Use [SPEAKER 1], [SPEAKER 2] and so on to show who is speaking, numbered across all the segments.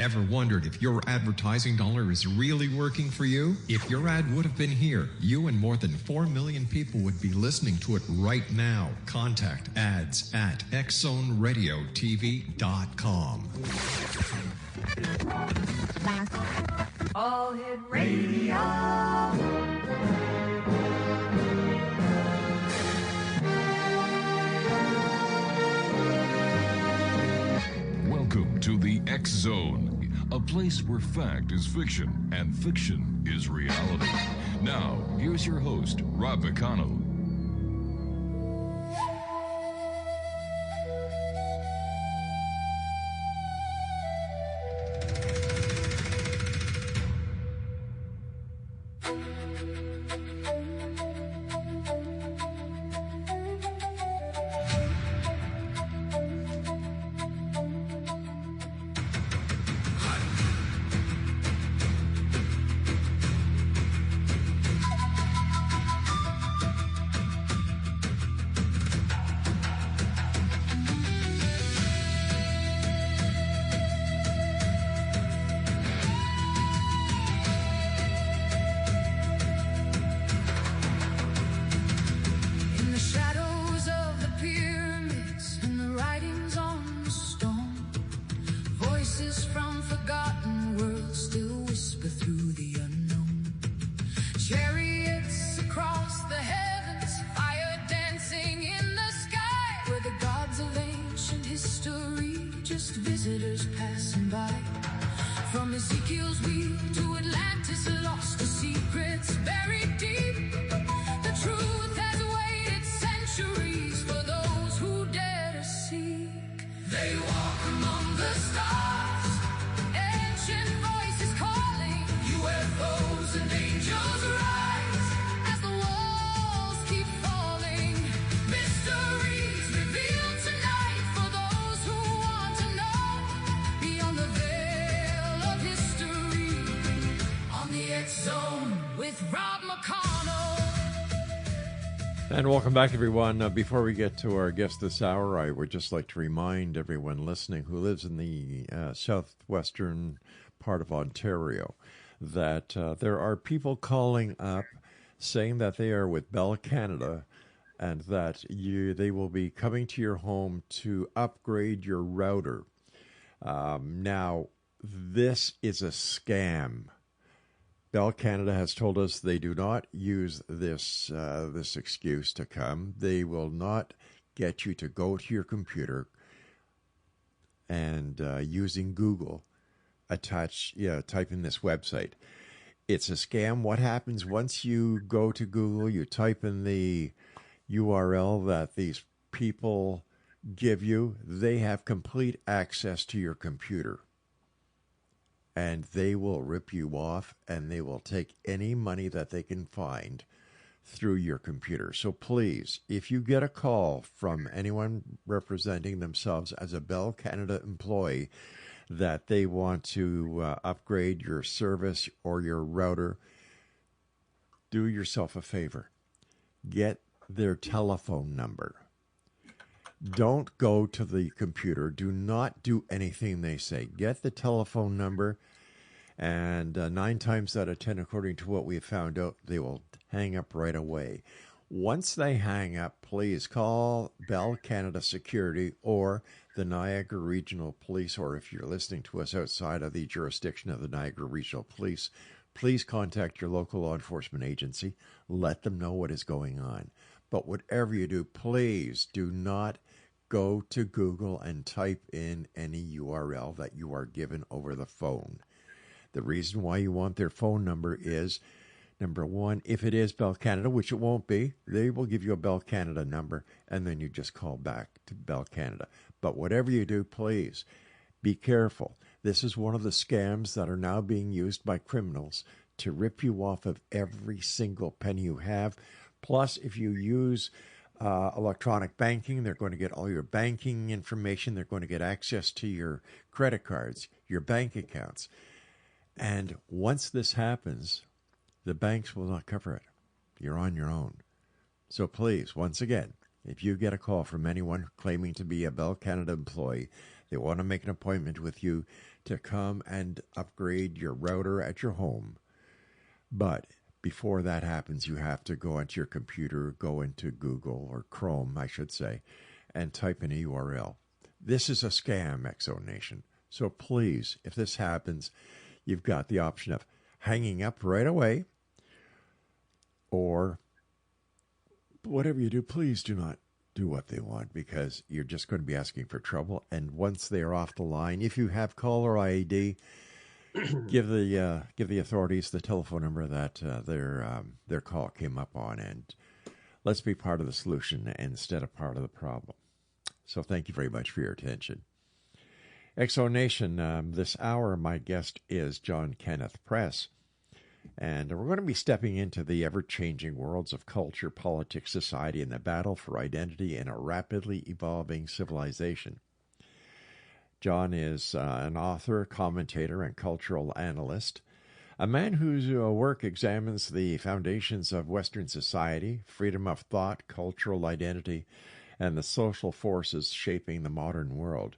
[SPEAKER 1] Ever wondered if your advertising dollar is really working for you? If your ad would have been here, you and more than 4 million people would be listening to it right now. Contact ads at xzoneradiotv.com.
[SPEAKER 2] All Hit Radio.
[SPEAKER 3] Welcome to the X Zone, a place where fact is fiction and fiction is reality. Now, here's your host, Rob McConnell.
[SPEAKER 4] And welcome back, everyone. Before we get to our guest this hour, I would just like to remind everyone listening who lives in the southwestern part of Ontario that there are people calling up saying that they are with Bell Canada and that they will be coming to your home to upgrade your router. Now, this is a scam. Bell Canada has told us they do not use this excuse to come. They will not get you to go to your computer and using Google, type in this website. It's a scam. What happens once you go to Google, you type in the URL that these people give you, they have complete access to your computer. And they will rip you off, and they will take any money that they can find through your computer. So please, if you get a call from anyone representing themselves as a Bell Canada employee that they want to upgrade your service or your router, do yourself a favor. Get their telephone number. Don't go to the computer. Do not do anything they say. Get the telephone number, and 9 times out of 10, according to what we have found out, they will hang up right away. Once they hang up, please call Bell Canada Security or the Niagara Regional Police, or if you're listening to us outside of the jurisdiction of the Niagara Regional Police, please contact your local law enforcement agency. Let them know what is going on. But whatever you do, please do not go to Google and type in any URL that you are given over the phone. The reason why you want their phone number is, number one, if it is Bell Canada, which it won't be, they will give you a Bell Canada number, and then you just call back to Bell Canada. But whatever you do, please be careful. This is one of the scams that are now being used by criminals to rip you off of every single penny you have. Plus, if you use electronic banking, they're going to get all your banking information. They're going to get access to your credit cards, your bank accounts. And once this happens, the banks will not cover it. You're on your own. So please, once again, if you get a call from anyone claiming to be a Bell Canada employee, They want to make an appointment with you to come and upgrade your router at your home. But before that happens, you have to go onto your computer, go into Google or Chrome, I should say, and type in a URL. This is a scam, X-Zone Nation. So please, if this happens, you've got the option of hanging up right away, or whatever you do, please do not do what they want, because you're just going to be asking for trouble. And once they are off the line, if you have caller ID, give the authorities the telephone number that their call came up on, and let's be part of the solution instead of part of the problem. So thank you very much for your attention. X-Zone Nation, this hour, my guest is John Kenneth Price, and we're going to be stepping into the ever-changing worlds of culture, politics, society, and the battle for identity in a rapidly evolving civilization. John is an author, commentator, and cultural analyst, a man whose work examines the foundations of Western society, freedom of thought, cultural identity, and the social forces shaping the modern world.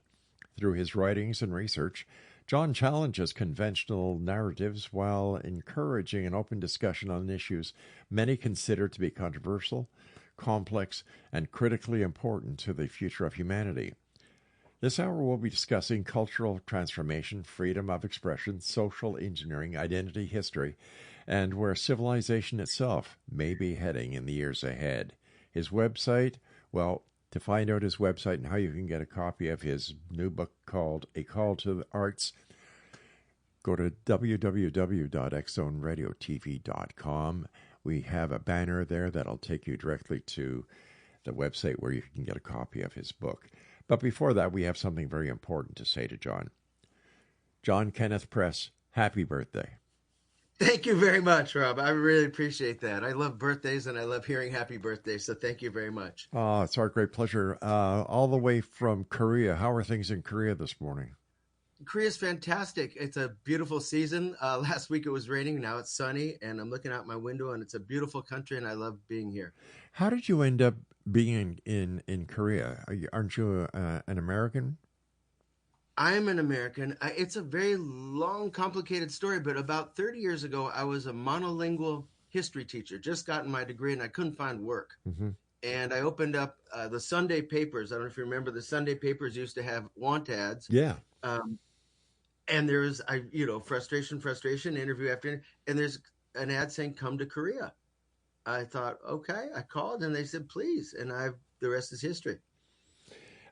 [SPEAKER 4] Through his writings and research, John challenges conventional narratives while encouraging an open discussion on issues many consider to be controversial, complex, and critically important to the future of humanity. This hour we'll be discussing cultural transformation, freedom of expression, social engineering, identity history, and where civilization itself may be heading in the years ahead. His website, well, to find out his website and how you can get a copy of his new book called A Call to the Arts, go to www.xzoneradiotv.com. We have a banner there that'll take you directly to the website where you can get a copy of his book. But before that, we have something very important to say to John. John Kenneth Price, happy birthday.
[SPEAKER 5] Thank you very much, Rob. I really appreciate that. I love birthdays and I love hearing happy birthdays, so thank you very much.
[SPEAKER 4] Oh, it's our great pleasure. All the way from Korea. How are things in Korea this morning?
[SPEAKER 5] Korea's fantastic. It's a beautiful season. Last week it was raining. Now it's sunny, and I'm looking out my window, and it's a beautiful country, and I love being here.
[SPEAKER 4] How did you end up being in Korea? Aren't you an American?
[SPEAKER 5] I'm an American. It's a very long, complicated story, but about 30 years ago, I was a monolingual history teacher, just gotten my degree, and I couldn't find work. Mm-hmm. And I opened up the Sunday papers. I don't know if you remember, the Sunday papers used to have want ads.
[SPEAKER 4] Yeah.
[SPEAKER 5] And there's, frustration, interview after interview, and there's an ad saying, come to Korea. I thought, okay. I called, and they said, please. And the rest is history.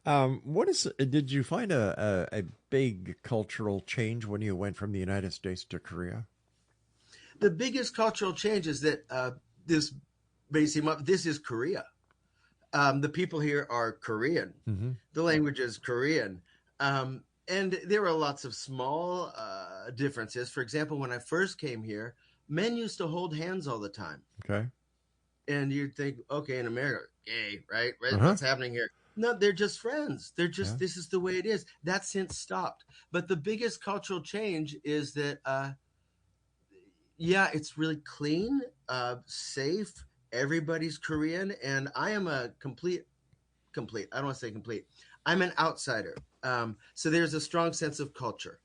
[SPEAKER 4] Did you find a big cultural change when you went from the United States to Korea?
[SPEAKER 5] The biggest cultural change is that this is Korea. The people here are Korean. Mm-hmm. The language is Korean. And there were lots of small differences. For example, when I first came here, men used to hold hands all the time.
[SPEAKER 4] Okay.
[SPEAKER 5] And you'd think, okay, in America, gay, right? Uh-huh. What's happening here? No, they're just friends. They're just, This is the way it is. That's since stopped. But the biggest cultural change is that, it's really clean, safe. Everybody's Korean. And I am a complete. I don't want to say complete. I'm an outsider. So there's a strong sense of culture.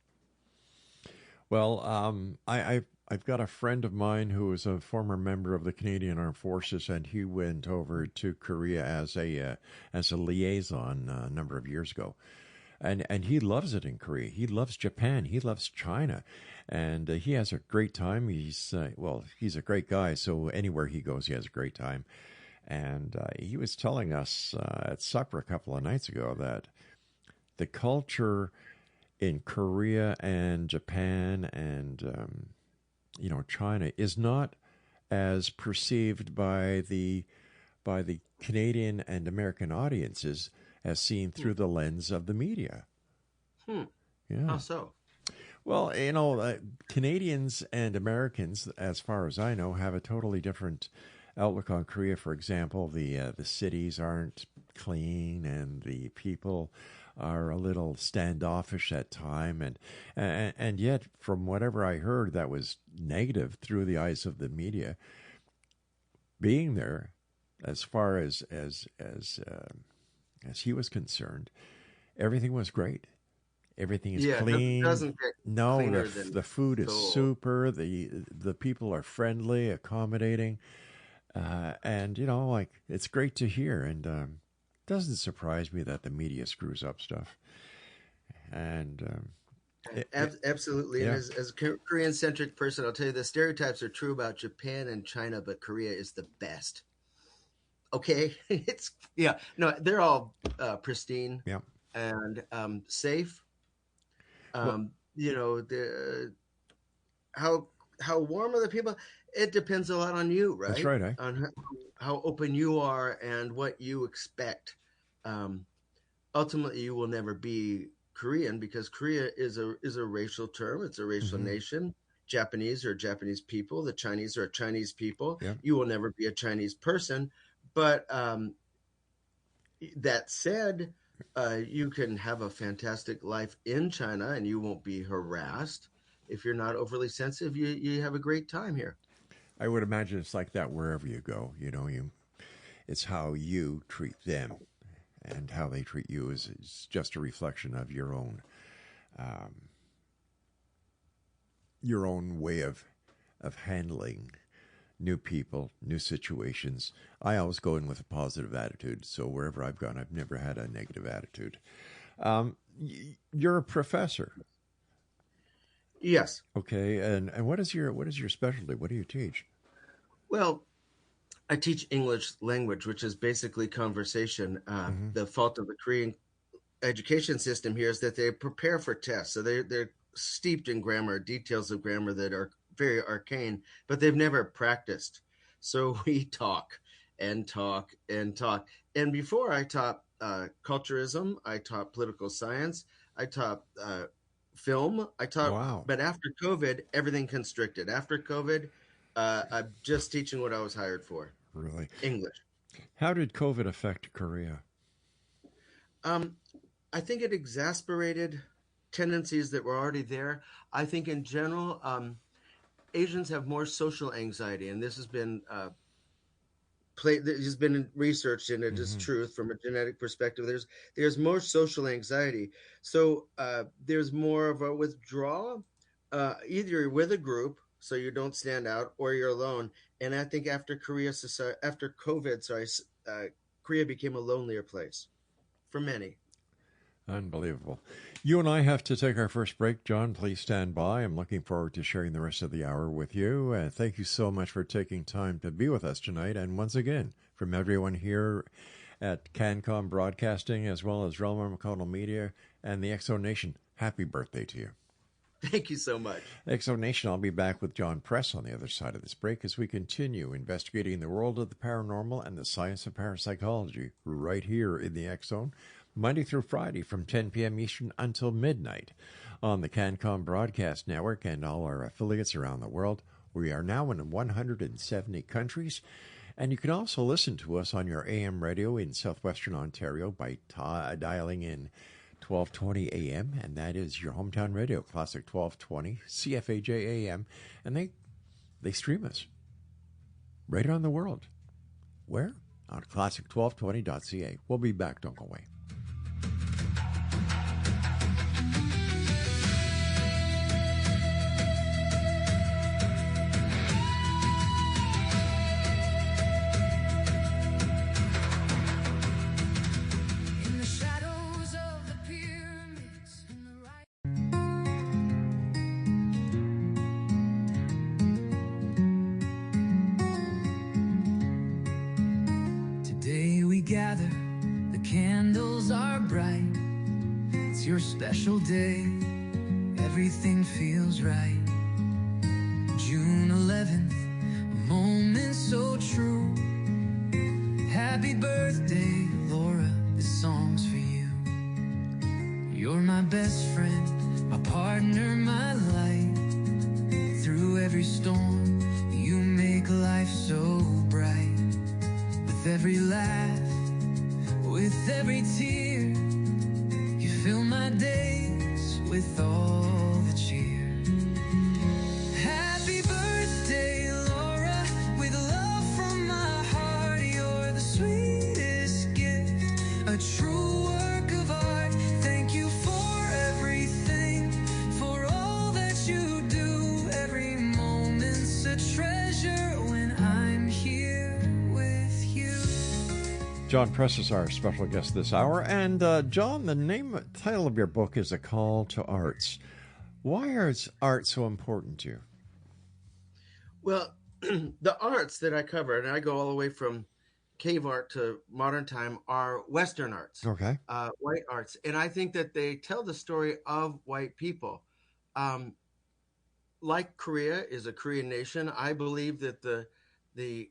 [SPEAKER 4] Well, I've got a friend of mine who is a former member of the Canadian Armed Forces, and he went over to Korea as a liaison a number of years ago, and he loves it in Korea. He loves Japan. He loves China, and he has a great time. He's a great guy, so anywhere he goes, he has a great time. And he was telling us at supper a couple of nights ago that the culture in Korea and Japan and China is not as perceived by the Canadian and American audiences as seen through the lens of the media. Yeah.
[SPEAKER 5] How so?
[SPEAKER 4] Well, Canadians and Americans, as far as I know, have a totally different outlook on Korea. For example, the cities aren't clean, and the people are a little standoffish at time, and yet, from whatever I heard, that was negative through the eyes of the media. Being there, as far as he was concerned, everything was great. Everything is
[SPEAKER 5] Yeah,
[SPEAKER 4] clean.
[SPEAKER 5] it doesn't get
[SPEAKER 4] No,
[SPEAKER 5] cleaner than
[SPEAKER 4] the food is
[SPEAKER 5] Seoul.
[SPEAKER 4] super. The people are friendly, accommodating, and like it's great to hear. And doesn't surprise me that the media screws up stuff. And
[SPEAKER 5] Absolutely. And
[SPEAKER 4] yeah,
[SPEAKER 5] as a Korean-centric person, I'll tell you the stereotypes are true about Japan and China, but Korea is the best. Okay, no, they're all pristine
[SPEAKER 4] yeah.
[SPEAKER 5] and safe.
[SPEAKER 4] Well,
[SPEAKER 5] The how warm are the people? It depends a lot on you, right?
[SPEAKER 4] that's right.
[SPEAKER 5] On how open you are and what you expect. Ultimately, you will never be Korean because Korea is a racial term. It's a racial nation. Japanese are Japanese people. The Chinese are Chinese people.
[SPEAKER 4] Yeah.
[SPEAKER 5] You will never be a Chinese person. But that said, you can have a fantastic life in China and you won't be harassed. If you're not overly sensitive, you have a great time here.
[SPEAKER 4] I would imagine it's like that wherever you go. It's how you treat them, and how they treat you is just a reflection of your own way of handling new people, new situations. I always go in with a positive attitude, so wherever I've gone, I've never had a negative attitude. You're a professor.
[SPEAKER 5] Yes.
[SPEAKER 4] Okay, and what is your specialty? What do you teach?
[SPEAKER 5] Well, I teach English language, which is basically conversation. The fault of the Korean education system here is that they prepare for tests. So they're steeped in grammar, details of grammar that are very arcane, but they've never practiced. So we talk and talk and talk. And before I taught culturism, I taught political science, I taught film, I taught,
[SPEAKER 4] Wow.
[SPEAKER 5] but after COVID, everything constricted. After COVID, I'm just teaching what I was hired for.
[SPEAKER 4] Really?
[SPEAKER 5] English.
[SPEAKER 4] How did COVID affect Korea?
[SPEAKER 5] I think it exasperated tendencies that were already there. I think in general, Asians have more social anxiety, and this has been has been researched, and it is truth from a genetic perspective. There's more social anxiety, so there's more of a withdrawal. Either you're with a group, so you don't stand out, or you're alone. And I think after COVID, Korea became a lonelier place for many.
[SPEAKER 4] Unbelievable. You and I have to take our first break. John, please stand by. I'm looking forward to sharing the rest of the hour with you. Thank you so much for taking time to be with us tonight. And once again, from everyone here at CanCom Broadcasting, as well as Relmar McConnell Media and the Exo Nation, happy birthday to you.
[SPEAKER 5] Thank you so much.
[SPEAKER 4] Exo Nation, I'll be back with John Press on the other side of this break as we continue investigating the world of the paranormal and the science of parapsychology right here in the X Zone, Monday through Friday from 10 p.m. Eastern until midnight on the CanCom Broadcast Network and all our affiliates around the world. We are now in 170 countries, and you can also listen to us on your AM radio in southwestern Ontario by dialing in 1220 AM, and that is your hometown radio, Classic 1220, CFAJ AM, and they stream us right around the world. Where? On classic1220.ca. We'll be back. Don't go away.
[SPEAKER 6] Gather, the candles are bright. It's your special day, everything feels right. June 11th, a moment so true. Happy birthday, Laura, this song's for you. You're my best friend, my partner, my light. Through every storm, you make life so bright. With every laugh, with every tear, you fill my days with all the cheer. Happy birthday, Laura, with love from my heart. You're the sweetest gift, a true work of art. Thank you for everything.
[SPEAKER 4] John Press is our special guest this hour. And John, the title of your book is A Call to Arts. Why is art so important to you?
[SPEAKER 5] Well, the arts that I cover, and I go all the way from cave art to modern time, are Western arts,
[SPEAKER 4] Okay.
[SPEAKER 5] white arts. And I think that they tell the story of white people. Like Korea is a Korean nation, I believe that the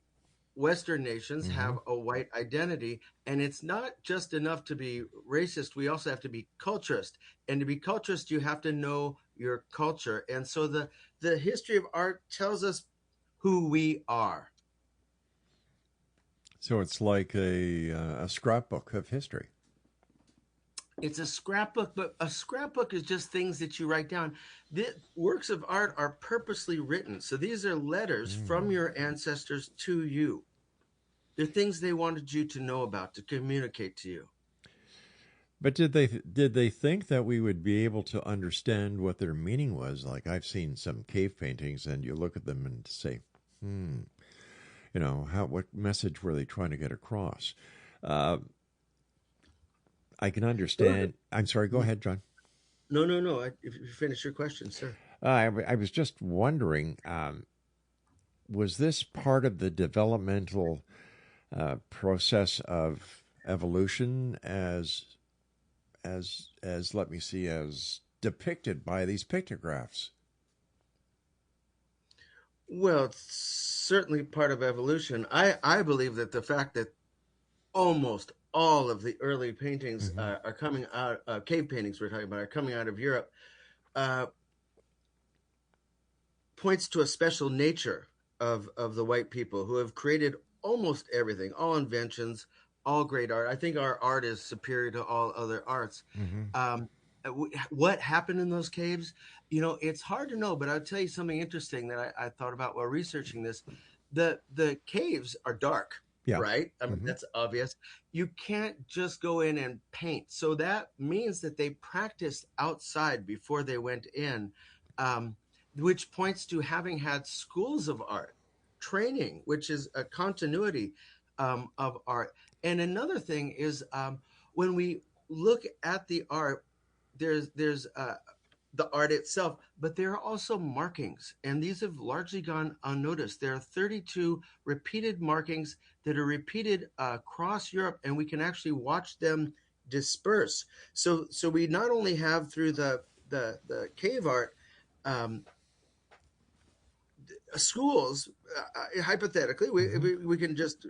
[SPEAKER 5] Western nations have a white identity, and it's not just enough to be racist. We also have to be culturist, and to be culturist, you have to know your culture. And so the history of art tells us who we are.
[SPEAKER 4] So it's like a scrapbook of history.
[SPEAKER 5] It's a scrapbook, but a scrapbook is just things that you write down. The works of art are purposely written. So these are letters from your ancestors to you. They're things they wanted you to know about, to communicate to you.
[SPEAKER 4] But did they think that we would be able to understand what their meaning was? Like, I've seen some cave paintings, and you look at them and say, what message were they trying to get across? I can understand. I'm sorry. Go ahead, John.
[SPEAKER 5] No. If you finish your question, sir.
[SPEAKER 4] I was just wondering, was this part of the developmental process of evolution as let me see, as depicted by these pictographs?
[SPEAKER 5] Well, it's certainly part of evolution. I believe that the fact that almost all of the early paintings are coming out, cave paintings we're talking about, are coming out of Europe, points to a special nature of the white people who have created almost everything, all inventions, all great art. I think our art is superior to all other arts. What happened in those caves? It's hard to know, but I'll tell you something interesting that I thought about while researching this. The caves are dark, right? I mean, that's obvious. You can't just go in and paint. So that means that they practiced outside before they went in, which points to having had schools of art training, which is a continuity of art. And another thing is when we look at the art, there's the art itself, but there are also markings, and these have largely gone unnoticed. There are 32 repeated markings that are repeated across Europe, and we can actually watch them disperse. So we not only have through the cave art schools, hypothetically, we can just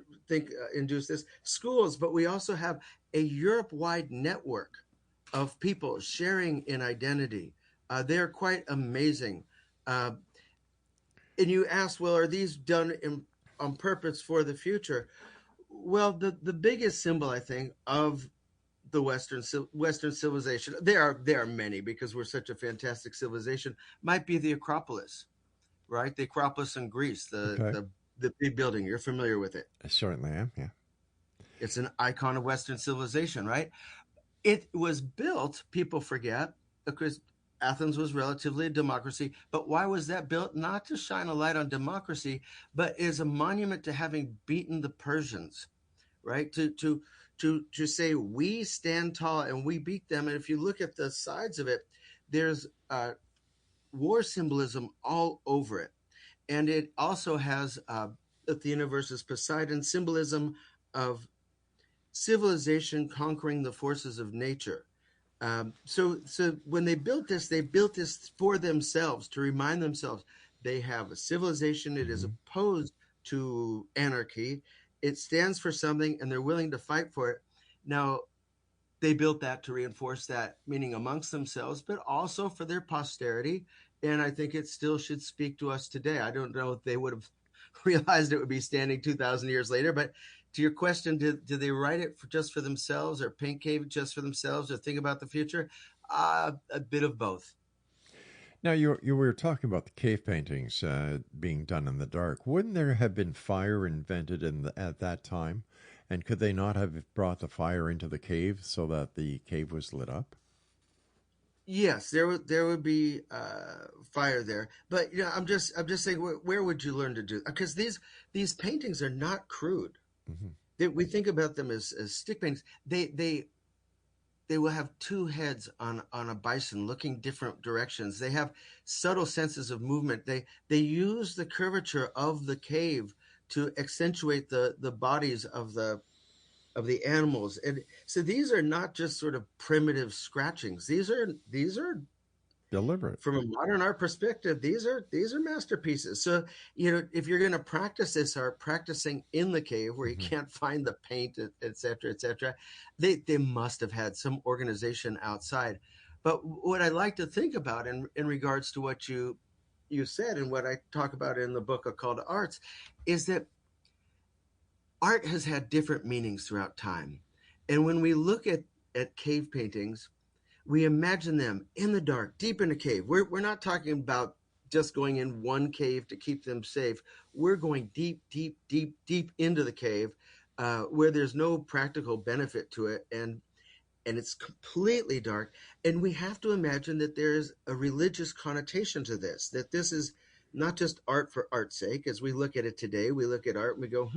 [SPEAKER 5] induce this, schools, but we also have a Europe-wide network of people sharing in identity. They're quite amazing. And you ask, well, are these done on purpose for the future? Well, the biggest symbol, I think, of the Western civilization, there are many because we're such a fantastic civilization, might be the Acropolis. Right, the Acropolis in Greece, the big building. You're familiar with it.
[SPEAKER 4] I certainly am. Yeah,
[SPEAKER 5] it's an icon of Western civilization. Right, it was built. People forget because Athens was relatively a democracy. But why was that built? Not to shine a light on democracy, but as a monument to having beaten the Persians. Right, to say we stand tall and we beat them. And if you look at the sides of it, there's war symbolism all over it. And it also has Athena versus Poseidon, symbolism of civilization conquering the forces of nature. So when they built this for themselves, to remind themselves they have a civilization. It is opposed to anarchy. It stands for something, and they're willing to fight for it. Now, they built that to reinforce that meaning amongst themselves, but also for their posterity. And I think it still should speak to us today. I don't know if they would have realized it would be standing 2,000 years later. But to your question, did they write it just for themselves, or paint cave just for themselves, or think about the future? A bit of both.
[SPEAKER 4] Now, you were talking about the cave paintings being done in the dark. Wouldn't there have been fire invented at that time? And could they not have brought the fire into the cave so that the cave was lit up?
[SPEAKER 5] Yes, there would be fire there, but I'm just saying, where would you learn to do? Because these paintings are not crude. We think about them as stick paintings. They will have two heads on a bison looking different directions. They have subtle senses of movement. They use the curvature of the cave to accentuate the bodies of the animals. And so these are not just sort of primitive scratchings. These are
[SPEAKER 4] Deliberate.
[SPEAKER 5] from a modern art perspective, these are masterpieces. So, you know, if you're going to practice this art, practicing in the cave where you can't find the paint, et cetera, they must have had some organization outside. But what I like to think about in regards to what you said and what I talk about in the book A Call to Arts is that art has had different meanings throughout time. And when we look at cave paintings, we imagine them in the dark, deep in a cave. We're not talking about just going in one cave to keep them safe. We're going deep, deep, deep, deep into the cave where there's no practical benefit to it. And it's completely dark. And we have to imagine that there's a religious connotation to this, that this is not just art for art's sake. As we look at it today, we look at art and we go,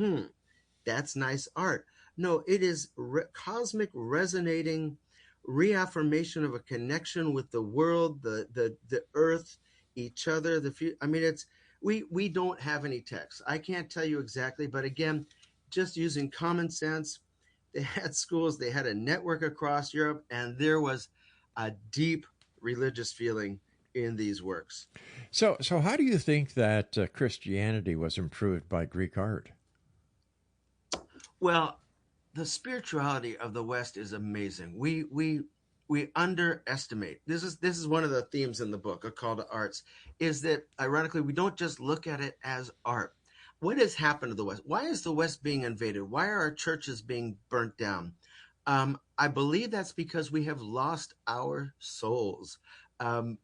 [SPEAKER 5] that's nice art. No, it is cosmic resonating reaffirmation of a connection with the world, the earth, each other, the future. I mean, it's we don't have any text. I can't tell you exactly, but again, just using common sense, they had schools, they had a network across Europe, and there was a deep religious feeling in these works.
[SPEAKER 4] So how do you think that Christianity was improved by Greek art?
[SPEAKER 5] Well, the spirituality of the West is amazing. We underestimate. This is one of the themes in the book, A Call to Arts, is that ironically we don't just look at it as art. What has happened to the West? Why is the West being invaded? Why are our churches being burnt down? I believe that's because we have lost our souls. And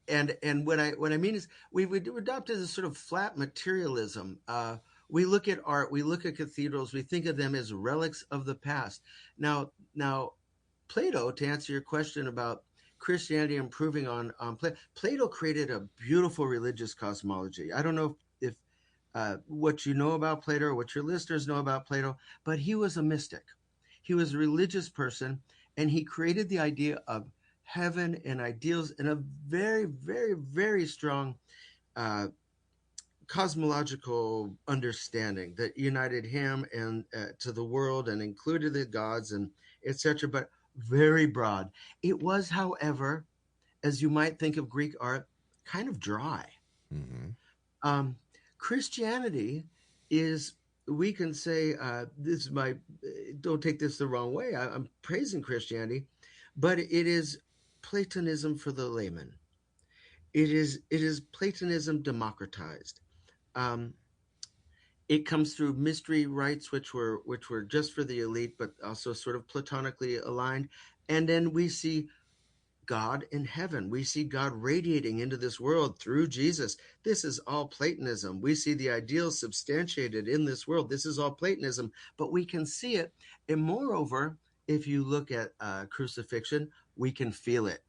[SPEAKER 5] what I mean is we've adopted this sort of flat materialism. We look at art, we look at cathedrals, we think of them as relics of the past. Now, Plato, to answer your question about Christianity improving on Plato created a beautiful religious cosmology. I don't know if what you know about Plato or what your listeners know about Plato, but he was a mystic. He was a religious person, and he created the idea of heaven and ideals in a very, very, very strong cosmological understanding that united him and to the world and included the gods and etc., but very broad. It was, however, as you might think of Greek art, kind of dry. Christianity is, we can say, this is don't take this the wrong way, I'm praising Christianity, but it is Platonism for the layman. It is Platonism democratized. It comes through mystery rites, which were just for the elite, but also sort of platonically aligned. And then we see God in heaven. We see God radiating into this world through Jesus. This is all Platonism. We see the ideals substantiated in this world. This is all Platonism, but we can see it. And moreover, if you look at crucifixion, we can feel it.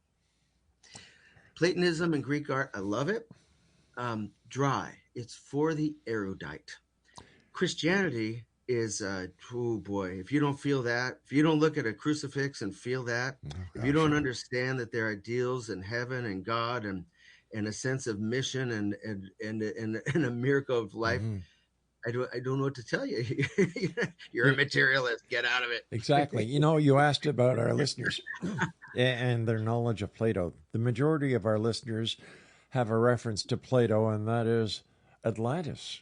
[SPEAKER 5] Platonism and Greek art, I love it. Dry. It's for the erudite. Christianity is, oh boy, if you don't feel that, if you don't look at a crucifix and feel that, if you don't understand that there are ideals in heaven and God and a sense of mission and a miracle of life, I don't know what to tell you. You're a materialist. Get out of it.
[SPEAKER 4] Exactly. You know, you asked about our listeners and their knowledge of Plato. The majority of our listeners have a reference to Plato, and that is Atlantis.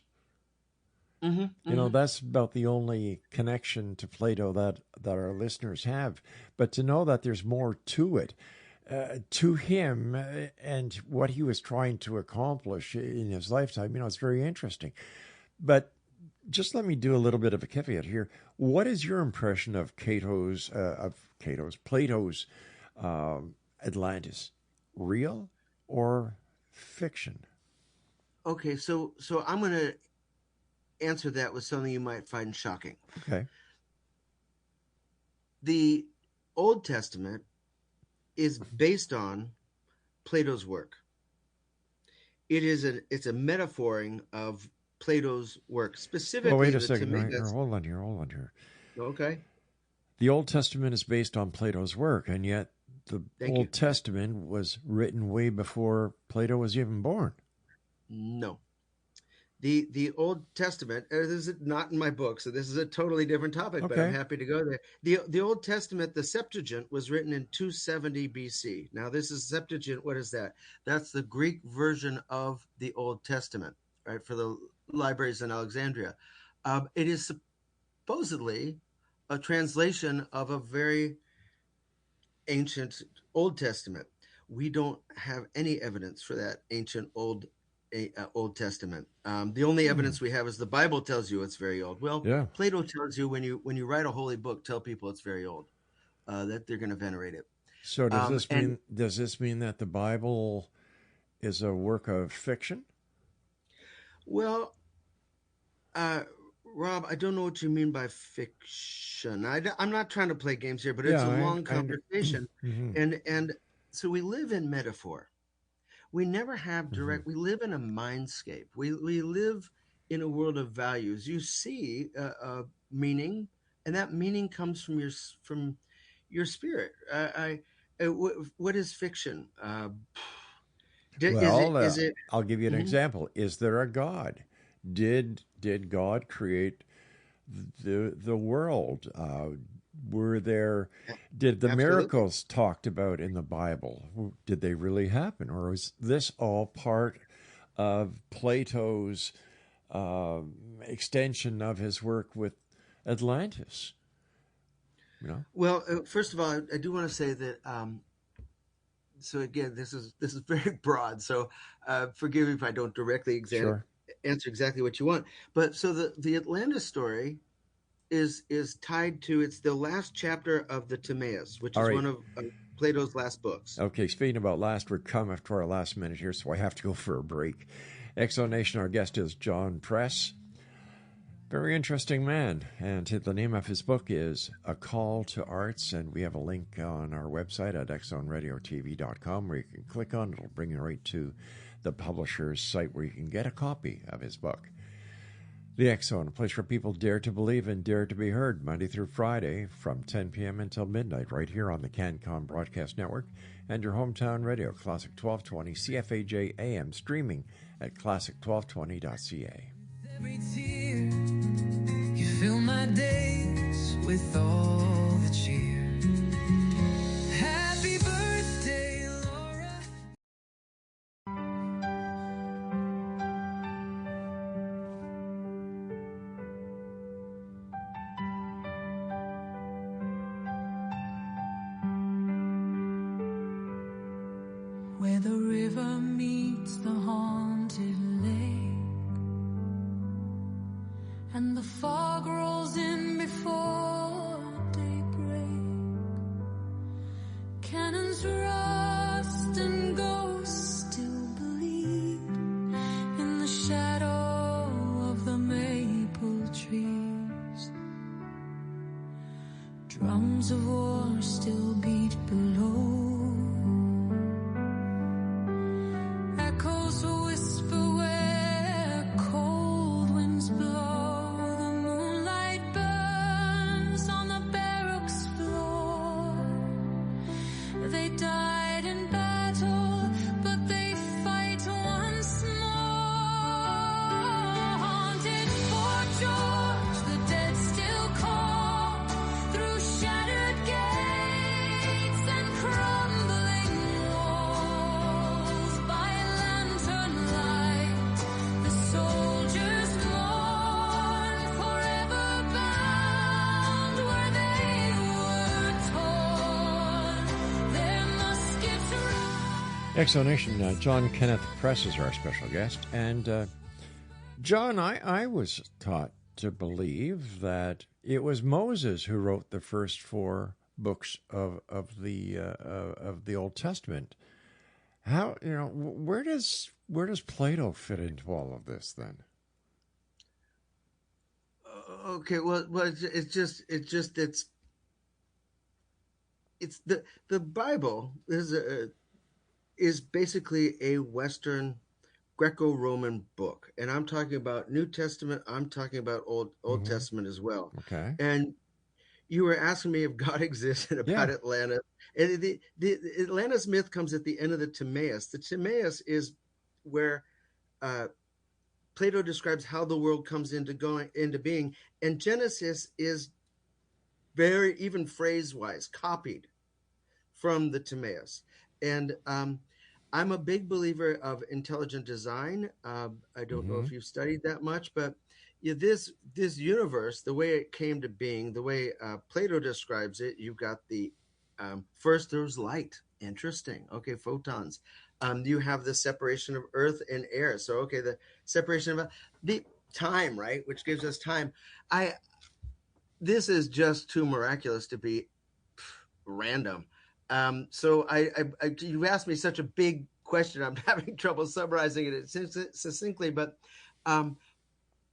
[SPEAKER 4] You know, that's about the only connection to Plato that our listeners have. But to know that there's more to it, to him and what he was trying to accomplish in his lifetime, you know, it's very interesting. But just let me do a little bit of a caveat here. What is your impression of Plato's Atlantis? Real or fiction?
[SPEAKER 5] Okay, so I'm going to answer that with something you might find shocking.
[SPEAKER 4] Okay.
[SPEAKER 5] The Old Testament is based on Plato's work. It's a metaphoring of Plato's work,
[SPEAKER 4] Well,
[SPEAKER 5] specifically
[SPEAKER 4] wait a
[SPEAKER 5] the
[SPEAKER 4] second.
[SPEAKER 5] Timaeus.
[SPEAKER 4] Hold on here.
[SPEAKER 5] Okay,
[SPEAKER 4] The Old Testament is based on Plato's work, and yet the
[SPEAKER 5] thank you.
[SPEAKER 4] Old Testament was written way before Plato was even born.
[SPEAKER 5] No. The Old Testament, this is not in my book, so this is a totally different topic, but I'm
[SPEAKER 4] Okay.
[SPEAKER 5] happy to go there. The Old Testament, the Septuagint, was written in 270 BC. Now, this is Septuagint. What is that? That's the Greek version of the Old Testament, right, for the libraries in Alexandria. It is supposedly a translation of a very ancient Old Testament. We don't have any evidence for that ancient Old Testament. The only evidence we have is the Bible tells you it's very old. Well,
[SPEAKER 4] Yeah.
[SPEAKER 5] Plato tells you when you write a holy book, tell people it's very old, that they're going to venerate it.
[SPEAKER 4] So does this mean that the Bible is a work of fiction?
[SPEAKER 5] Well, Rob, I don't know what you mean by fiction. I'm not trying to play games here, but it's a long conversation, and so we live in metaphor. We never have direct. We live in a mindscape. We live in a world of values. You see meaning, and that meaning comes from your spirit. What is fiction? Is it?
[SPEAKER 4] I'll give you an example. Is there a God? Did God create the world? Did the
[SPEAKER 5] Absolutely.
[SPEAKER 4] miracles talked about in the Bible, did they really happen, or is this all part of Plato's extension of his work with Atlantis? You know.
[SPEAKER 5] Well, first of all, I do want to say that. So again, this is very broad. So forgive me if I don't directly answer exactly what you want. But so the Atlantis story is tied to, it's the last chapter of the Timaeus, which is one of Plato's last books.
[SPEAKER 4] Okay, speaking about last, we're coming up to our last minute here, so I have to go for a break. Exonation, our guest is John Press. Very interesting man, and the name of his book is A Call to Arts, and we have a link on our website at xzoneradiotv.com where you can click on it. It'll bring you right to the publisher's site where you can get a copy of his book. The X Zone, a place where people dare to believe and dare to be heard, Monday through Friday from 10 p.m. until midnight, right here on the CanCom Broadcast Network and your hometown radio, Classic 1220, CFAJ AM, streaming at classic1220.ca.
[SPEAKER 6] Every tear, you fill my days with all the cheer. Happy birthday, Laura. Where the river meets the haunted lake, and the fog rolls in before daybreak. Cannons rust and ghosts still bleed in the shadow of the maple trees. Drums of war still beat below. Echoes whisper where cold winds blow. The moonlight burns on the barracks floor. They died in battle, but they fight once more. Haunted Fort George, the dead still call through shattered gates and crumbling walls. By lantern light, the soldiers mourn, forever bound where they were torn. Their muskets rise.
[SPEAKER 4] Exonation, John Kenneth Press is our special guest. And John, I was taught to believe that it was Moses who wrote the first 4 books of the Old Testament. How, where does Plato fit into all of this then?
[SPEAKER 5] Okay, well, it's the Bible is basically a Western Greco-Roman book, and I'm talking about New Testament. I'm talking about Old Testament as well.
[SPEAKER 4] Okay.
[SPEAKER 5] And you were asking me if God exists and about
[SPEAKER 4] Yeah.
[SPEAKER 5] Atlantis. And the Atlantis myth comes at the end of the Timaeus. The Timaeus is where Plato describes how the world comes into being, and Genesis is very, even phrase-wise, copied from the Timaeus. And I'm a big believer of intelligent design. I don't know if you've studied that much, but this universe, the way it came to being, the way Plato describes it, you've got the first there's light. Interesting. Okay, photons. You have the separation of earth and air. So, okay, the separation of the time, right, which gives us time. This is just too miraculous to be random. So you asked me such a big question. I'm having trouble summarizing it succinctly, but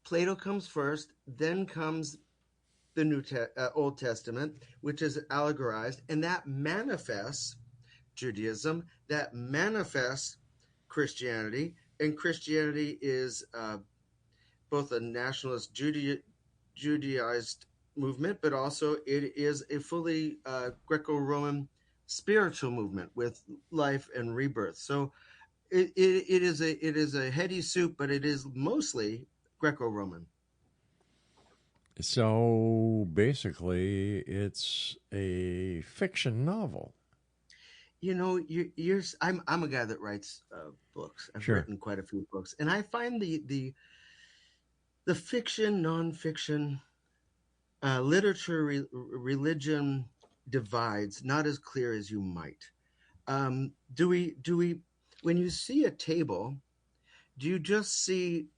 [SPEAKER 5] Plato comes first, then comes the Old Testament, which is allegorized, and that manifests Judaism, that manifests Christianity, and Christianity is both a nationalist Judaized movement, but also it is a fully Greco-Roman spiritual movement with life and rebirth. So it is a heady soup, but it is mostly Greco-Roman.
[SPEAKER 4] So basically, it's a fiction novel.
[SPEAKER 5] You know, I'm a guy that writes books. I've
[SPEAKER 4] Sure.
[SPEAKER 5] written quite a few books, and I find the fiction, nonfiction, literature, religion divides not as clear as you might. Do we? When you see a table, do you just see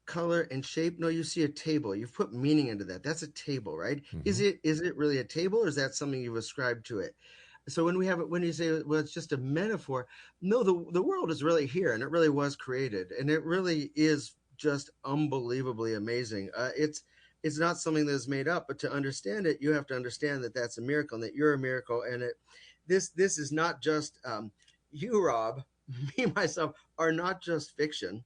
[SPEAKER 5] color and shape? No, you see a table. You've put meaning into that. That's a table, right? Is it really a table, or is that something you've ascribed to it? So when you say, well, it's just a metaphor, no, the world is really here, and it really was created, and it really is just unbelievably amazing. It's not something that is made up, but to understand it, you have to understand that that's a miracle, and that you're a miracle, and this is not just you, Rob, me, myself, are not just fiction.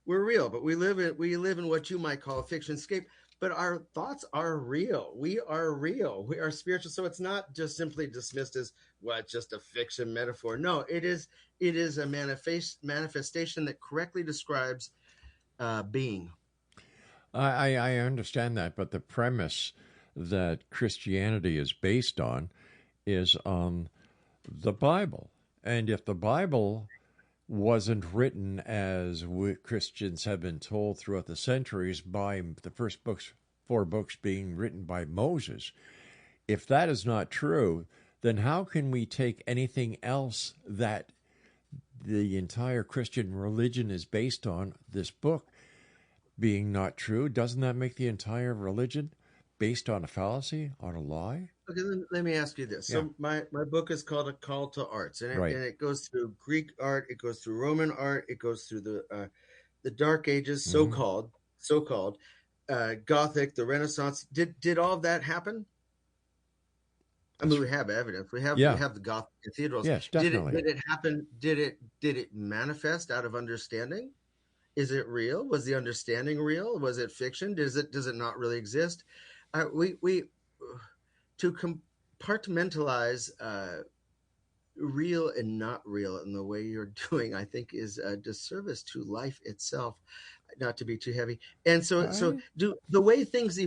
[SPEAKER 5] We're real, but we live in what you might call a fiction scape. But our thoughts are real. We are real. We are spiritual. So it's not just simply dismissed as, well, it's just a fiction metaphor. No, it is a manifestation that correctly describes being.
[SPEAKER 4] I understand that, but the premise that Christianity is based on is on the Bible. And if the Bible wasn't written as Christians have been told throughout the centuries by the first four books being written by Moses, if that is not true, then how can we take anything else that the entire Christian religion is based on, this book, being not true? Doesn't that make the entire religion based on a fallacy, on a lie?
[SPEAKER 5] Okay, let me ask you this.
[SPEAKER 4] Yeah.
[SPEAKER 5] So my book is called A Call to Arts, and
[SPEAKER 4] Right.
[SPEAKER 5] it goes through Greek art, it goes through Roman art, it goes through the Dark Ages, so-called Gothic, the Renaissance. Did all of that happen? I mean, we have evidence. We have the Gothic cathedrals.
[SPEAKER 4] Yes, definitely.
[SPEAKER 5] Did it happen? Did it manifest out of understanding? Is it real? Was the understanding real? Was it fiction? Does it not really exist? We to compartmentalize real and not real in the way you're doing, I think, is a disservice to life itself. Not to be too heavy. And so do the way things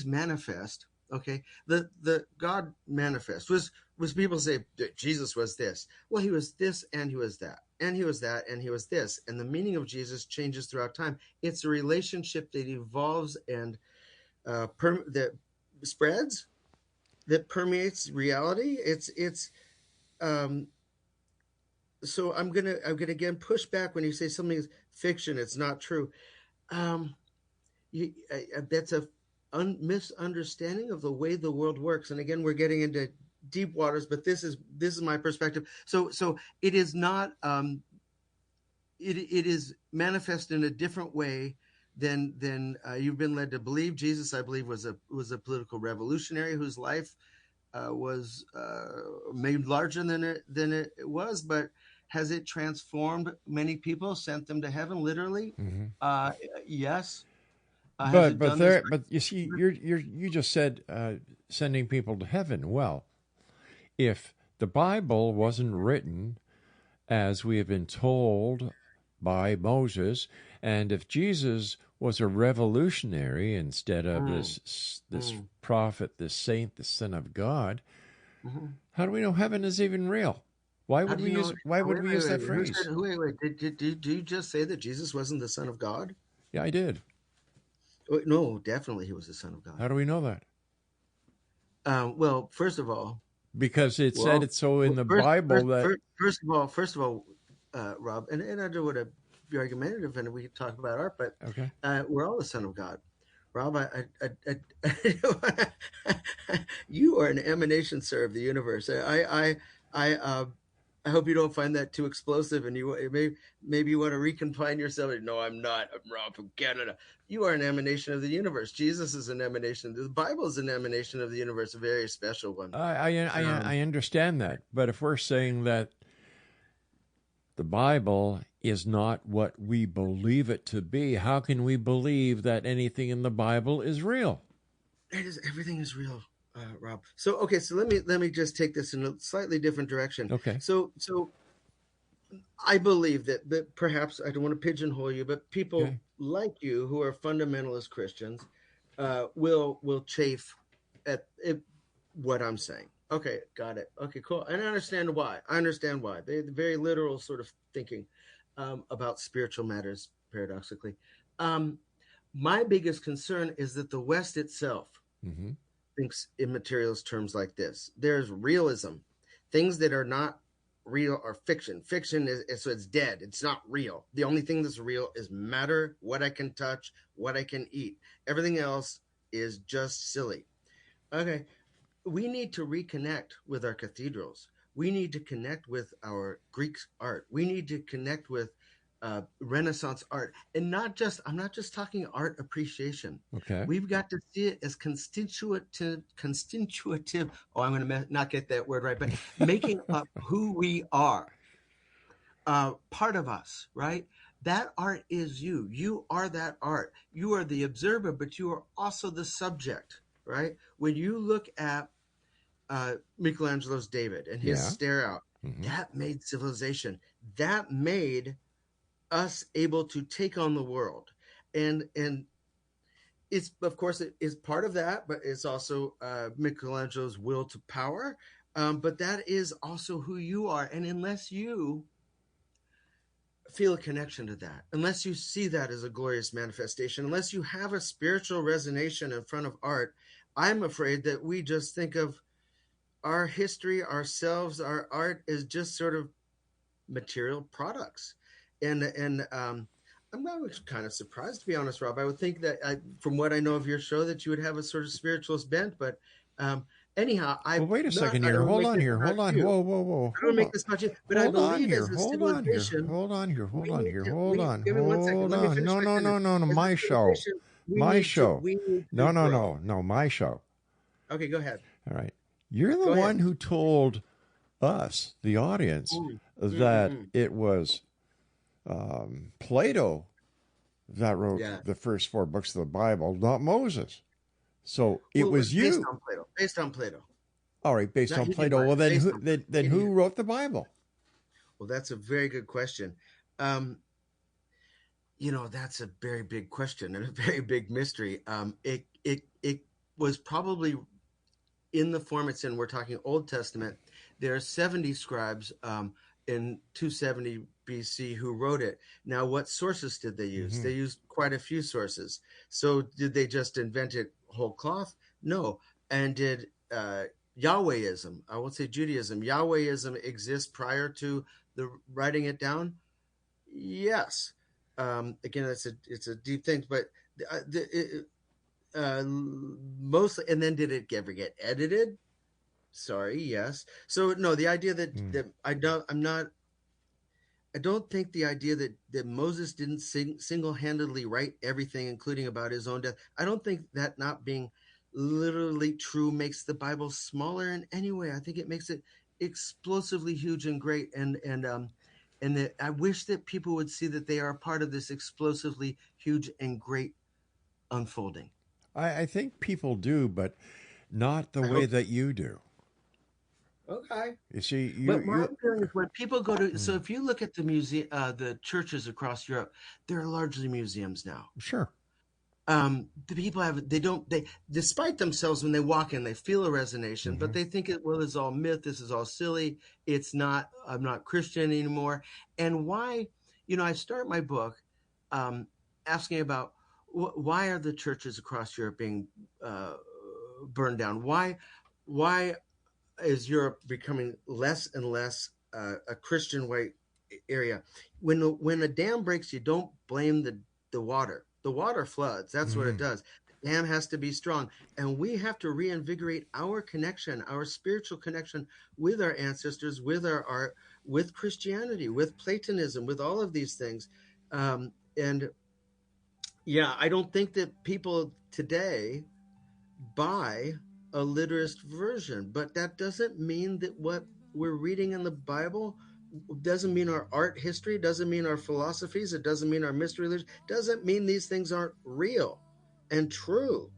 [SPEAKER 5] manifest. Okay, the God manifest was people say that Jesus was this. Well, he was this, and he was that, and he was that, and he was this. And the meaning of Jesus changes throughout time. It's a relationship that evolves and that spreads, that permeates reality. So I'm gonna again push back when you say something is fiction. It's not true. That's a misunderstanding of the way the world works. And again, we're getting into deep waters, but this is my perspective. So it is not. It is manifest in a different way than you've been led to believe. Jesus, I believe, was a political revolutionary whose life was made larger than it was, but Has it transformed many people, sent them to heaven, literally? Yes. Has it done this?
[SPEAKER 4] But you see, you just said sending people to heaven. Well, if the Bible wasn't written as we have been told by Moses, and if Jesus was a revolutionary instead of this prophet, this saint, the Son of God, how do we know heaven is even real? Why would we use that phrase?
[SPEAKER 5] Wait. Did you just say that Jesus wasn't the Son of God?
[SPEAKER 4] Yeah, I did.
[SPEAKER 5] No, definitely he was the Son of God.
[SPEAKER 4] How do we know that?
[SPEAKER 5] Well, first of all,
[SPEAKER 4] because it said it so in the Bible that.
[SPEAKER 5] First of all, Rob, and I don't want to be argumentative, and we talk about art, but
[SPEAKER 4] Okay.
[SPEAKER 5] We're all the Son of God. Rob, you are an emanation, sir, of the universe. I hope you don't find that too explosive, and maybe you want to reconfine yourself. No, I'm not. I'm Rob from Canada. You are an emanation of the universe. Jesus is an emanation. The Bible is an emanation of the universe, a very special one.
[SPEAKER 4] I understand that, but if we're saying that the Bible is not what we believe it to be, how can we believe that anything in the Bible is real?
[SPEAKER 5] Everything is real, Rob. So let me just take this in a slightly different direction.
[SPEAKER 4] Okay.
[SPEAKER 5] So I believe that perhaps, I don't want to pigeonhole you, but people like you who are fundamentalist Christians will chafe at what I'm saying. Okay, got it. Okay, cool. And I understand why. The very literal sort of thinking about spiritual matters, paradoxically. My biggest concern is that the West itself thinks in materialist terms like this. There's realism. Things that are not real are fiction. Fiction is so it's dead. It's not real. The only thing that's real is matter, what I can touch, what I can eat. Everything else is just silly. Okay. We need to reconnect with our cathedrals. We need to connect with our Greek art. We need to connect with Renaissance art, and I'm not just talking art appreciation.
[SPEAKER 4] Okay.
[SPEAKER 5] We've got to see it as constitutive. Oh, I'm going to not get that word right, but making up who we are, part of us, right? That art is you. You are that art. You are the observer, but you are also the subject, right? When you look at Michelangelo's David and his stare out, that made civilization. That made us able to take on the world. And it's, of course, it is part of that, but it's also Michelangelo's will to power. But that is also who you are. And unless you feel a connection to that, unless you see that as a glorious manifestation, unless you have a spiritual resonance in front of art, I'm afraid that we just think of our history, ourselves, our art as just sort of material products. And I'm kind of surprised, to be honest, Rob. I would think that from what I know of your show, that you would have a sort of spiritualist bent. But anyhow,
[SPEAKER 4] wait a second here. Hold on here. Hold on. Whoa.
[SPEAKER 5] I don't make this about you, but I believe as a civilization.
[SPEAKER 4] Hold on here.
[SPEAKER 5] Give me 1 second. Let me finish
[SPEAKER 4] No. My show. My show. No. My show.
[SPEAKER 5] Okay, go ahead.
[SPEAKER 4] All right. You're the one who told us, the audience, that it was Plato that wrote the first 4 books of the Bible, not Moses. So it was you.
[SPEAKER 5] Based on Plato.
[SPEAKER 4] All right, based on Plato. Well, then who wrote the Bible?
[SPEAKER 5] Well, that's a very good question. That's a very big question and a very big mystery. It was probably in the form it's in. We're talking Old Testament. There are 70 scribes in 270 BC who wrote it. Now, what sources did they use? They used quite a few sources. So did they just invent it whole cloth? No. And did Yahwehism, I won't say Judaism, Yahwehism exist prior to the writing it down? Yes. Again, it's a deep thing, but mostly, and then did it ever get edited? Sorry, yes. So no, the idea that I don't think the idea that Moses didn't single-handedly write everything, including about his own death. I don't think that not being literally true makes the Bible smaller in any way. I think it makes it explosively huge and great. And and that I wish that people would see that they are a part of this explosively huge and great unfolding.
[SPEAKER 4] I think people do, but not the
[SPEAKER 5] I
[SPEAKER 4] way
[SPEAKER 5] hope
[SPEAKER 4] that you do.
[SPEAKER 5] okay.
[SPEAKER 4] You see,
[SPEAKER 5] But my
[SPEAKER 4] you
[SPEAKER 5] feeling is when people go to, so if you look at the museum, the churches across Europe, they're largely museums now.
[SPEAKER 4] sure.
[SPEAKER 5] The people they despite themselves when they walk in, they feel a resonation, but they think well, this is all myth. This is all silly. It's not, I'm not Christian anymore. And why, I start my book, asking about why are the churches across Europe being, burned down? Why is Europe becoming less and less a Christian white area? When a dam breaks, you don't blame the water. The water floods. That's what it does. The dam has to be strong, and we have to reinvigorate our connection, our spiritual connection with our ancestors, with our art, with Christianity, with Platonism, with all of these things. And yeah, I don't think that people today buy a literist version, but that doesn't mean that what we're reading in the Bible doesn't mean our art history, doesn't mean our philosophies, it doesn't mean our mystery religion, doesn't mean these things aren't real and true.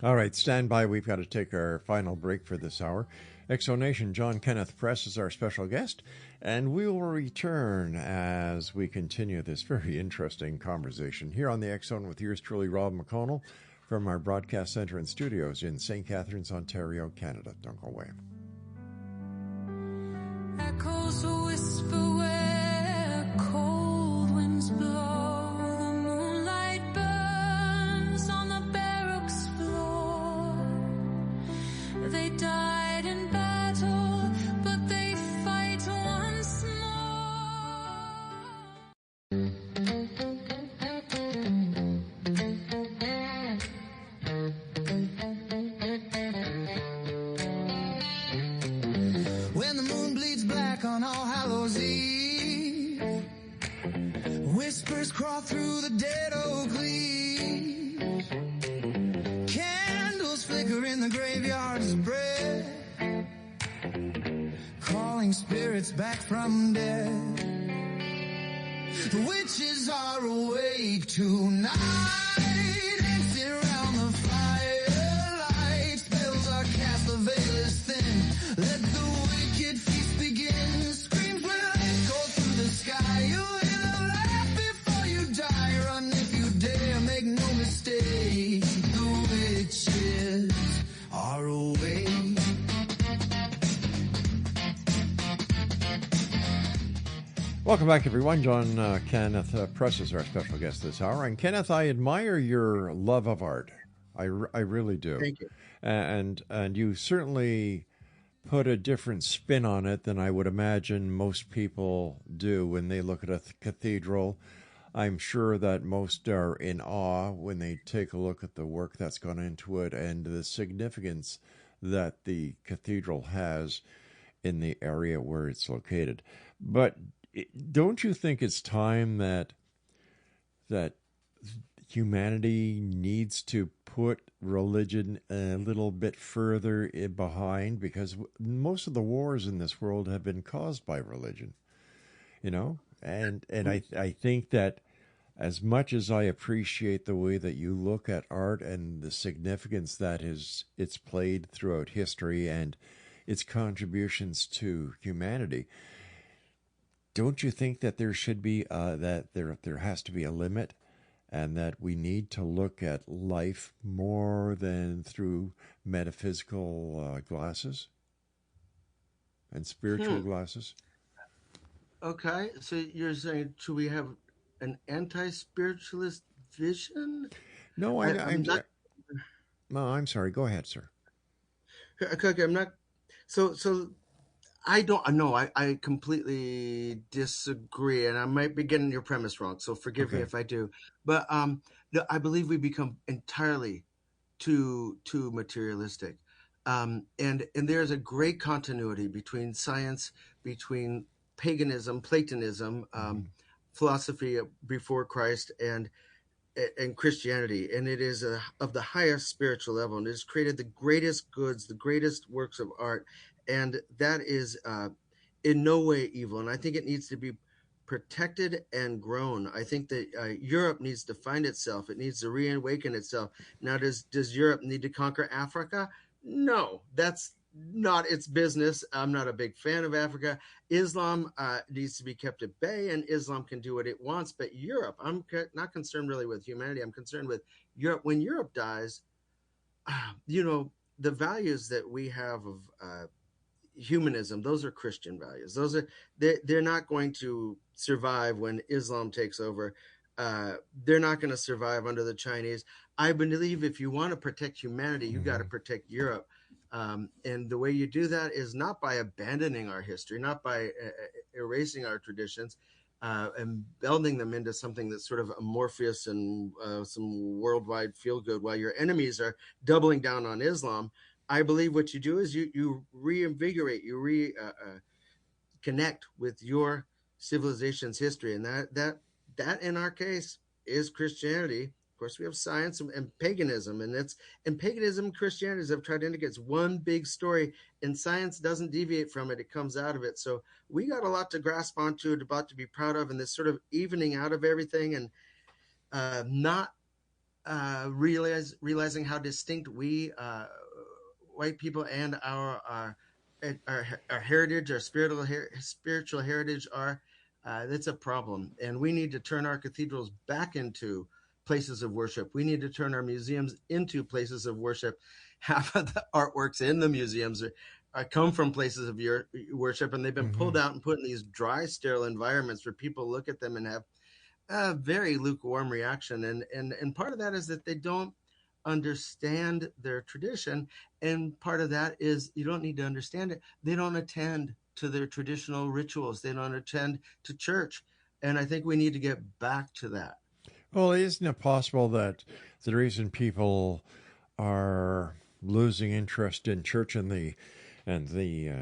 [SPEAKER 4] All right, stand by. We've got to take our final break for this hour. Exonation, John Kenneth Price is our special guest, and we will return as we continue this very interesting conversation here on the X Zone with yours truly, Rob McConnell, from our broadcast center and studios in St. Catharines, Ontario, Canada. Don't go away.
[SPEAKER 6] Echoes whisper where cold winds blow. The moonlight burns on the barracks floor. They died in battle, but they fight once more. When the moon bleeds black on All Hallows Eve, whispers crawl through the dead oak leaves. Candles flicker in the graveyards of bread, calling spirits back from death. The witches are awake tonight, dancing around the firelight. Spells are cast, the veil is thin. Let the wicked feast begin. Screams will echo through the sky. You will laugh before you die. Run if you dare, make no mistake. The witches are awake.
[SPEAKER 4] Welcome back, everyone. John Kenneth Price is our special guest this hour. And Kenneth, I admire your love of art. I really do.
[SPEAKER 5] Thank you.
[SPEAKER 4] And you certainly put a different spin on it than I would imagine most people do when they look at a cathedral. I'm sure that most are in awe when they take a look at the work that's gone into it and the significance that the cathedral has in the area where it's located. But don't you think it's time that humanity needs to put religion a little bit further behind? Because most of the wars in this world have been caused by religion, and I think that as much as I appreciate the way that you look at art and the significance that it's played throughout history and its contributions to humanity, don't you think that there should be that there has to be a limit, and that we need to look at life more than through metaphysical glasses and spiritual glasses?
[SPEAKER 5] Okay, so you're saying, should we have an anti-spiritualist vision?
[SPEAKER 4] No,
[SPEAKER 5] I'm not.
[SPEAKER 4] No, I'm sorry. Go ahead, sir.
[SPEAKER 5] Okay, I'm not. So I don't know. I completely disagree, and I might be getting your premise wrong. So forgive me if I do. But I believe we become entirely too materialistic, and there's a great continuity between science, between paganism, Platonism, philosophy before Christ, and Christianity, and it is of the highest spiritual level, and it has created the greatest goods, the greatest works of art, and that is in no way evil. And I think it needs to be protected and grown. I think that Europe needs to find itself. It needs to reawaken itself. Now, does Europe need to conquer Africa? No, that's not its business. I'm not a big fan of Africa. Islam needs to be kept at bay, and Islam can do what it wants. But Europe, I'm not concerned really with humanity. I'm concerned with Europe. When Europe dies, the values that we have of humanism, those are Christian values. They're not going to survive when Islam takes over. They're not going to survive under the Chinese. I believe if you want to protect humanity, you got to protect Europe. And the way you do that is not by abandoning our history, not by erasing our traditions and melding them into something that's sort of amorphous and some worldwide feel good while your enemies are doubling down on Islam. I believe what you do is you reinvigorate, you reconnect with your civilization's history. And that in our case is Christianity. Of course, we have science and paganism, and paganism and Christianity, as I've tried to indicate, it's one big story, and science doesn't deviate from it. It comes out of it. So we got a lot to grasp onto, a lot to be proud of, and this sort of evening out of everything, and not realizing how distinct we white people and our heritage, our spiritual heritage are. That's a problem, and we need to turn our cathedrals back into places of worship. We need to turn our museums into places of worship. Half of the artworks in the museums come from places of your worship, and they've been pulled out and put in these dry, sterile environments where people look at them and have a very lukewarm reaction. And part of that is that they don't understand their tradition, and part of that is you don't need to understand it. They don't attend to their traditional rituals. They don't attend to church, and I think we need to get back to that.
[SPEAKER 4] Well, isn't it possible that the reason people are losing interest in church and the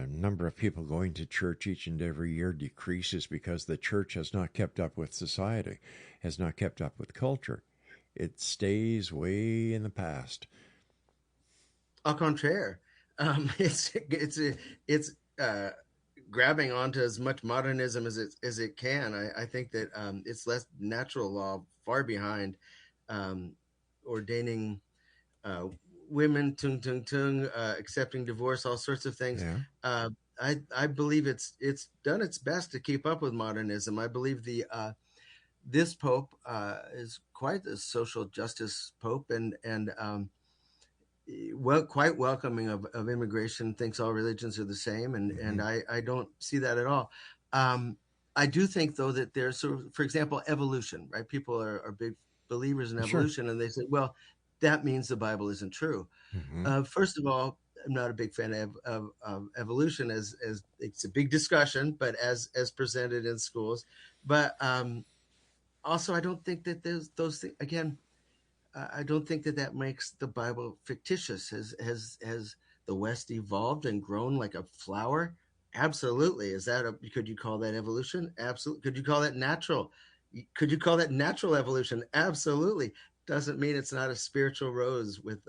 [SPEAKER 4] number of people going to church each and every year decreases because the church has not kept up with society, has not kept up with culture? It stays way in the past.
[SPEAKER 5] Au contraire, it's grabbing onto as much modernism as it can. I think that it's less natural law, far behind ordaining women, accepting divorce, all sorts of things.
[SPEAKER 4] Yeah.
[SPEAKER 5] I believe it's done its best to keep up with modernism. I believe this Pope is quite a social justice Pope, and quite welcoming of immigration, thinks all religions are the same, and I don't see that at all. I do think, though, that there's sort of, for example, evolution, right? People are big believers in evolution, and they say, well, that means the Bible isn't true. First of all, I'm not a big fan of evolution as it's a big discussion, but as presented in schools. But also, I don't think that those things, again, I don't think that makes the Bible fictitious. Has the West evolved and grown like a flower? Absolutely. Could you call that evolution? Absolutely. Could you call that natural? Could you call that natural evolution? Absolutely. Doesn't mean it's not a spiritual rose with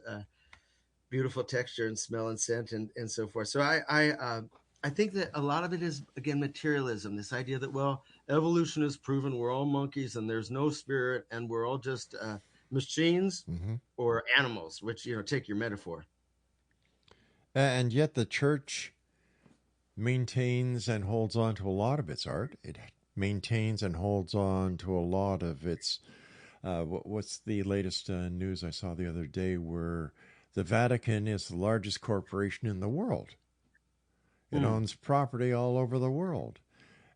[SPEAKER 5] beautiful texture and smell and scent and so forth. So I think that a lot of it is, again, materialism. This idea that, well, evolution has proven we're all monkeys and there's no spirit and we're all just machines or animals, which, take your metaphor.
[SPEAKER 4] And yet the church maintains and holds on to a lot of its art. It maintains and holds on to a lot of its, what's the latest news I saw the other day, where the Vatican is the largest corporation in the world. It owns property all over the world.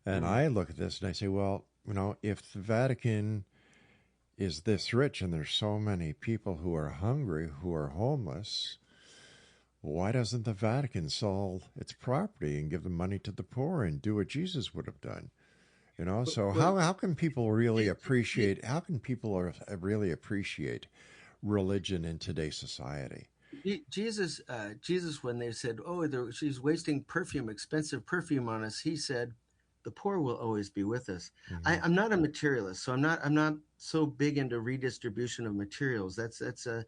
[SPEAKER 4] And I look at this and I say, well, if the Vatican is this rich and there's so many people who are hungry, who are homeless, why doesn't the Vatican sell its property and give the money to the poor and do what Jesus would have done? So how can people really appreciate? How can people really appreciate religion in today's society?
[SPEAKER 5] Jesus, when they said, "Oh, she's wasting perfume, expensive perfume on us," he said, "The poor will always be with us." I'm not a materialist, so I'm not so big into redistribution of materials. That's a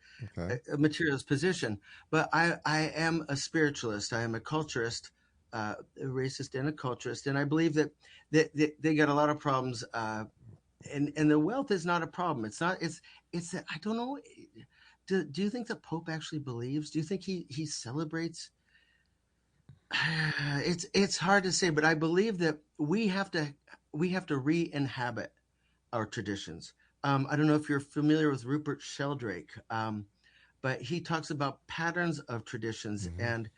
[SPEAKER 5] materialist position. But I am a spiritualist. I am a culturist. a racist and a culturist, and I believe that they got a lot of problems. And the wealth is not a problem. It's not. It's. I don't know. Do you think the Pope actually believes? Do you think he celebrates? It's hard to say, but I believe that we have to re-inhabit our traditions. I don't know if you're familiar with Rupert Sheldrake, but he talks about patterns of traditions and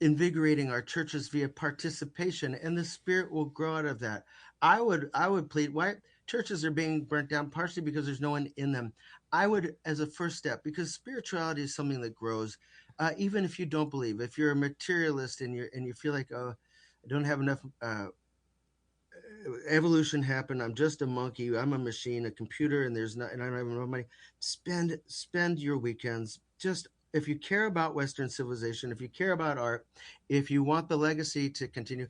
[SPEAKER 5] invigorating our churches via participation, and the Spirit will grow out of that. I would plead why churches are being burnt down partially because there's no one in them. I would, as a first step, because spirituality is something that grows, even if you don't believe. If you're a materialist and you feel like, oh, I don't have enough evolution happened. I'm just a monkey. I'm a machine, a computer, and I don't have enough money. Spend your weekends. Just if you care about Western civilization, if you care about art, if you want the legacy to continue,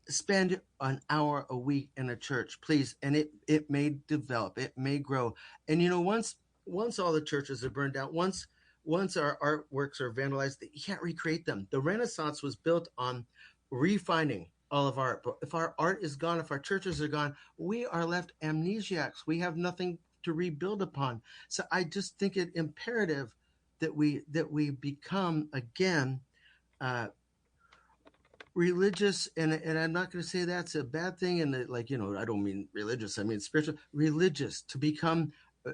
[SPEAKER 5] spend an hour a week in a church, please. And it may develop, it may grow. And once all the churches are burned down, once our artworks are vandalized, you can't recreate them. The Renaissance was built on refining all of art. But if our art is gone, if our churches are gone, we are left amnesiacs. We have nothing to rebuild upon. So I just think it imperative that we become again religious, and I'm not going to say that's a bad thing. And I don't mean religious. I mean spiritual. Religious, to become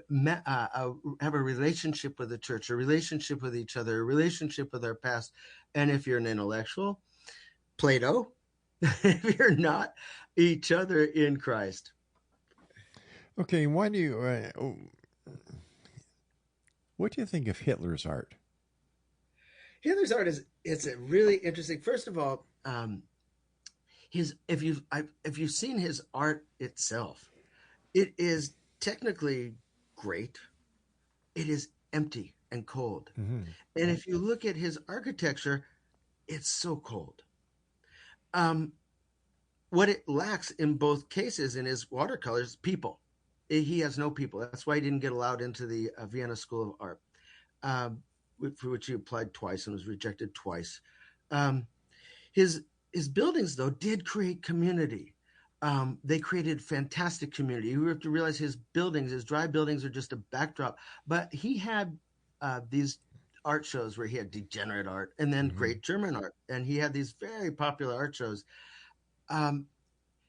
[SPEAKER 5] have a relationship with the church, a relationship with each other, a relationship with our past. And if you're an intellectual, Plato. If you're not, each other in Christ.
[SPEAKER 4] Okay, why do you? What do you think of Hitler's art?
[SPEAKER 5] Hitler's art it's a really interesting. First of all, if you've seen his art itself, it is technically great. It is empty and cold, and if you look at his architecture, it's so cold. What it lacks in both cases in his watercolors, people. He has no people. That's why he didn't get allowed into the Vienna School of Art, for which he applied twice and was rejected twice. His buildings, though, did create community. They created fantastic community. You have to realize his dry buildings are just a backdrop. But he had these art shows where he had degenerate art and then great German art. And he had these very popular art shows.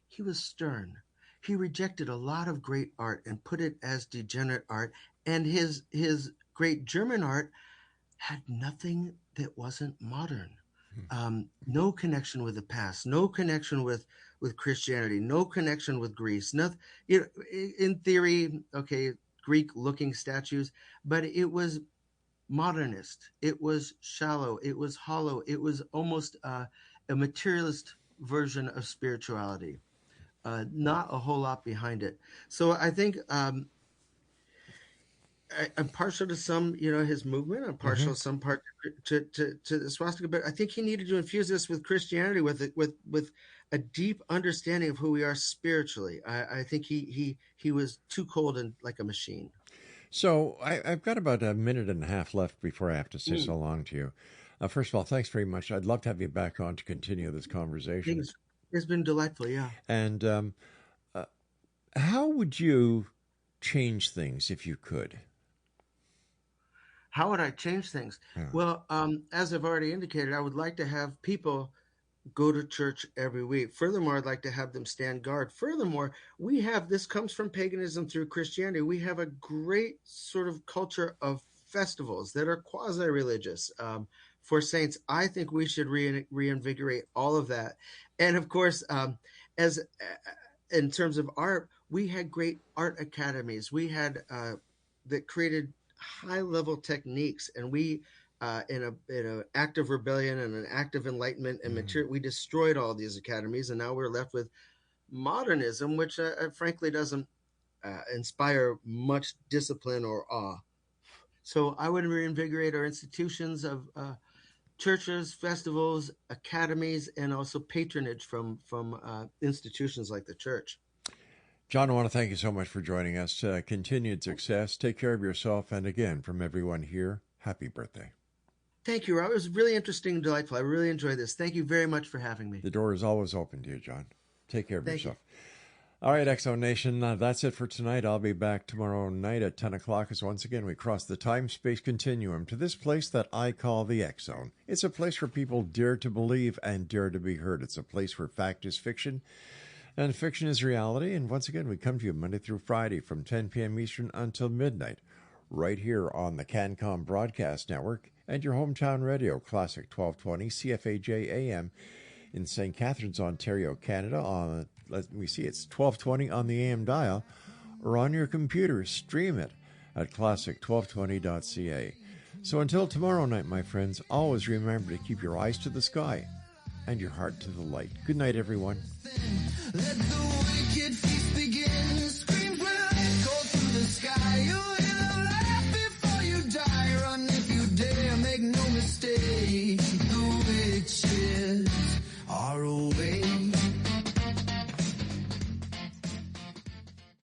[SPEAKER 5] He was stern. He rejected a lot of great art and put it as degenerate art. And his great German art had nothing that wasn't modern. No connection with the past, no connection with Christianity, no connection with Greece. Nothing, in theory, okay, Greek-looking statues, but it was modernist. It was shallow. It was hollow. It was almost a materialist version of spirituality. Not a whole lot behind it. So I think I'm partial to some, his movement. I'm partial to some part to the swastika, but I think he needed to infuse this with Christianity, with a deep understanding of who we are spiritually. I think he was too cold and like a machine.
[SPEAKER 4] So I've got about a minute and a half left before I have to say so long to you. First of all, thanks very much. I'd love to have you back on to continue this conversation.
[SPEAKER 5] It's been delightful, yeah.
[SPEAKER 4] And how would you change things if you could?
[SPEAKER 5] How would I change things? Yeah. Well, as I've already indicated, I would like to have people go to church every week. Furthermore, I'd like to have them stand guard. Furthermore, this comes from paganism through Christianity. We have a great sort of culture of festivals that are quasi-religious for saints. I think we should reinvigorate all of that. And of course, as in terms of art, we had great art academies. We had that created high-level techniques, and we in an act of rebellion and an act of enlightenment and maturity, we destroyed all these academies, and now we're left with modernism, which frankly doesn't inspire much discipline or awe. So I would reinvigorate our institutions of churches, festivals, academies, and also patronage from institutions like the church.
[SPEAKER 4] John, I want to thank you so much for joining us. Continued success. Take care of yourself. And again, from everyone here, happy birthday.
[SPEAKER 5] Thank you, Rob. It was really interesting and delightful. I really enjoyed this. Thank you very much for having me.
[SPEAKER 4] The door is always open to you, John. Take care of
[SPEAKER 5] Thank
[SPEAKER 4] yourself. All right, Exo Nation, that's it for tonight. I'll be back tomorrow night at 10 o'clock as once again we cross the time-space continuum to this place that I call the X Zone. It's a place where people dare to believe and dare to be heard. It's a place where fact is fiction and fiction is reality. And once again, we come to you Monday through Friday from 10 p.m. Eastern until midnight, right here on the CanCom Broadcast Network and your hometown radio, Classic 1220 CFAJ AM in St. Catharines, Ontario, Canada. On let me see, it's 1220 on the AM dial, or on your computer, stream it at classic1220.ca. So until tomorrow night, my friends, always remember to keep your eyes to the sky and your heart to the light. Good night, everyone.
[SPEAKER 6] Let the